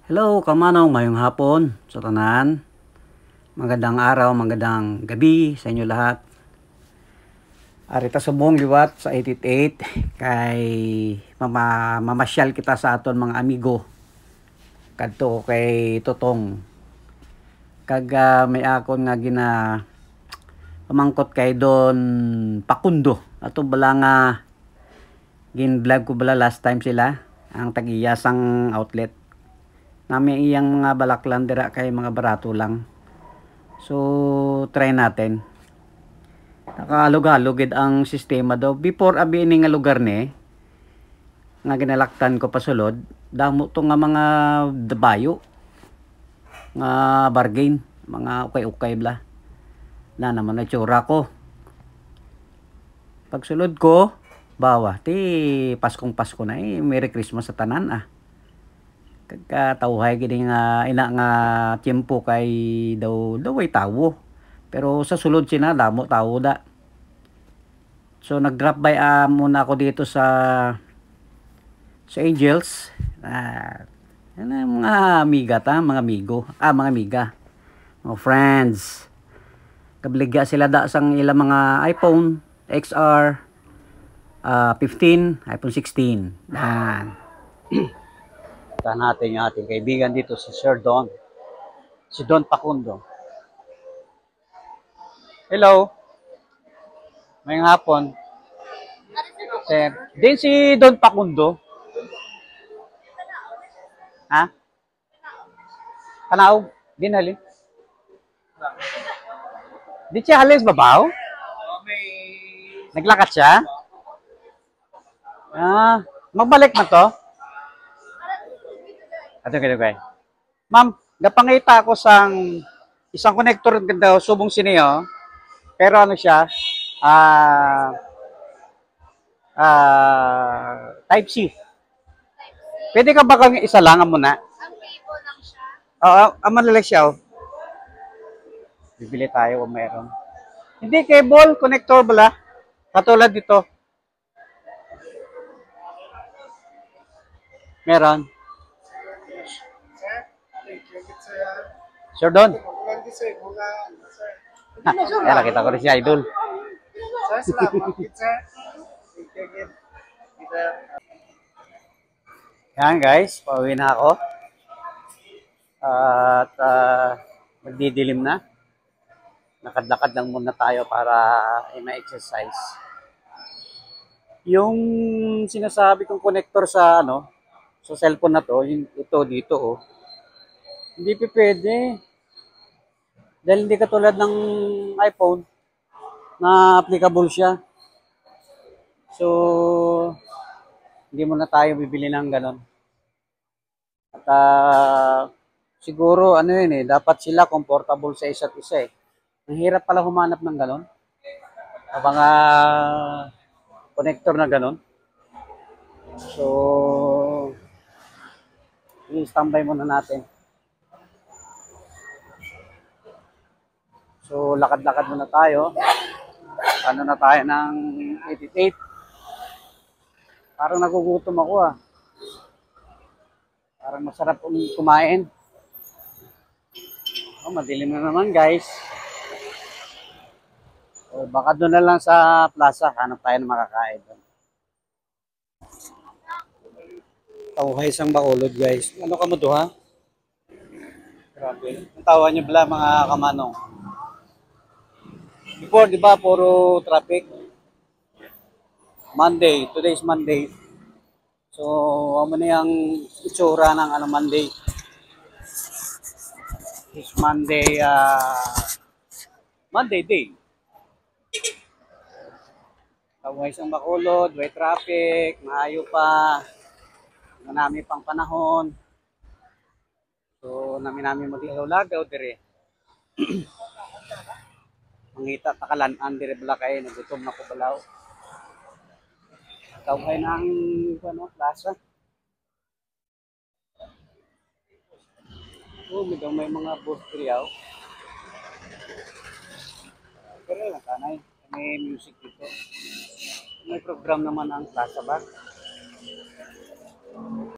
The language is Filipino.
Hello, kamanong, mayong hapon sa tanan. Magandang araw, magandang gabi sa inyo lahat. Arita sa buong liwat sa 888 kay mamasyal kita sa aton mga amigo. Kadto kay Totong. Kag may akon nga gina pamangkot kay Don Pakundo. Ato bala nga gin-vlog ko bala last time sila ang tag-iyasang outlet. Nami iyang mga balaklan dira kay mga barato lang. So try natin. Nakalugid ang sistema daw. Before abi ini nga lugar ni nga ginalaktan ko pasulod, damo to nga mga dabayo nga bargain, mga ukay-ukay bla. Na naman na tsura ko. Pagsulod ko, bawa ti Paskong Pasko na Merry Christmas sa tanan Kagkatawhay gini nga ina nga tiempo kay daw ay tawo. Pero sa sulod sina damo tawo da. So nag-drop by muna ako dito sa Angels. Mga amiga mga amigo, mga amiga. Mga friends. Kabligya sila da sang ilang mga iPhone XR 15, iPhone 16. Yan. Natin yung ating kaibigan dito si Sir Don. Si Don Pakundo. Hello. Ngayong hapon. Sir. Din si Don Pakundo. Ha? Kanaog? Din halin? Di siya halis babaw? Naglakat siya? Magbalik na to? Ato kay. Ma'am, gapangita ako sang isang connector ganda subong siniyo. Pero ano siya? Type C. Pwede ka ba kang isa lang muna? Ang cable lang siya. Oo, aman siya. Bibili tayo kung mayroon. Hindi cable, connector bala. Katulad dito. Meron. Sir Don. Kaya kita ko rin si Idol. Yan guys, pauwi na ako. At magdidilim na. Nakadlakad lang muna tayo para ma-exercise. Yung sinasabi kong connector sa sa cellphone na to, ito dito hindi pwede. Dahil hindi katulad ng iPhone na applicable siya. So, hindi mo na tayo bibili ng ganon. At siguro dapat sila comfortable sa isa't isa Ang hirap pala humanap ng ganon. Mga connector na ganon. So, i-standby muna natin. So, lakad-lakad muna tayo. Na tayo ng 88. Parang nagugutom ako Parang masarap kumain. Madilim na naman guys. So, baka doon na lang sa plaza. Hanap tayo ng makakain doon. Tawhay isang bakulod guys. Ano ka mo to ha? Grabe. Ang tawa niyo bala mga kamanong. Before, di ba, puro traffic. Monday. Today is Monday. So, ano na yung itsura ng Monday. It's Monday, Monday day. Tawag isang bakulod, way traffic, maayo pa. Manami pang panahon. So, namin mag-lagaw dire. Mangita takalan-an dire bala kay nagutom na ko balaw. Tawhay na ang plaza. May mga bus triyaw. Pero lang kanay, may music dito. May program naman ang plaza ba?